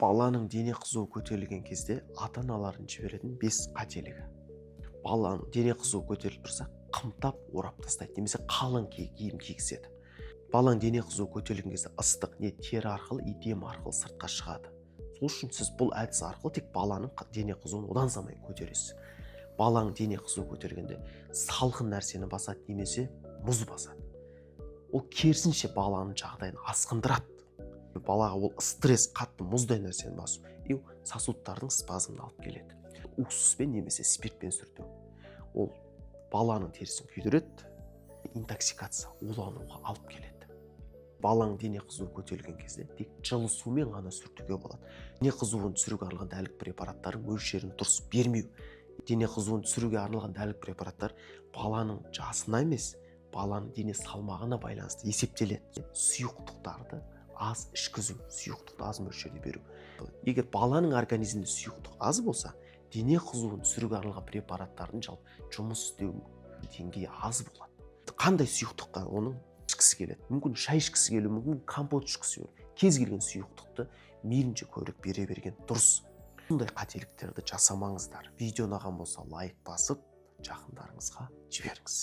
Баланың дене қызуы көтерілген кезде ата-аналардың жіберетін 5 қателігі. Баланың дене қызуы көтеріліп тұрса, қымтап орап тастайды, немесе қалың киім кигізеді. Баланың дене қызуы көтерілген кезде ыстық не тері арқылы, дем арқылы сыртқа шығады. Сол үшін сіз бұл әдіс арқылы тек баланың дене қызуын одан самай көтересіз. Баланың дене қызуы көтергенде салқын нәрсені басады, немесе мұз басады. Ол керісінше баланың жағдайын асқындырады. Балаға ол стресс, қатты мұздай нәрсені басу, сосудтардың спазмын алып келеді. Уксуспен немесе спиртпен сүрту. Ол баланың терісін күйдіреді, интоксикация, улануға алып келеді. Баланың дене қызуы көтерілген кезде тек жылы сумен ғана сүртуге болады. Дене қызуын түсіруге арналған дәрілік препараттардың мөлшерін дұрыс бермеу. Дене қызуын түсіруге арналған дәрілік препараттар баланың жасына емес, баланың дене салмағына байланысты есептеледі. Сұйықтықтарды аз ішкізу, сұйықтықты аз мөлшерде беру. Егер баланың организмінде сұйықтық аз болса, дене қызуын түсіруге арналған препараттардың жалпы жұмыс істеу деңгейі аз болады. Қандай сұйықтыққа оның ішкісі келеді? Мүмкін шай ішкісі келуі, мүмкін компот ішкісі келуі. Кез келген сұйықтықты мейлінше көбірек бере берген дұрыс. Бұндай қателіктерді жасамаңыздар. Видео ұнаған болса лайк басып, жақындарыңызға жіберіңіз.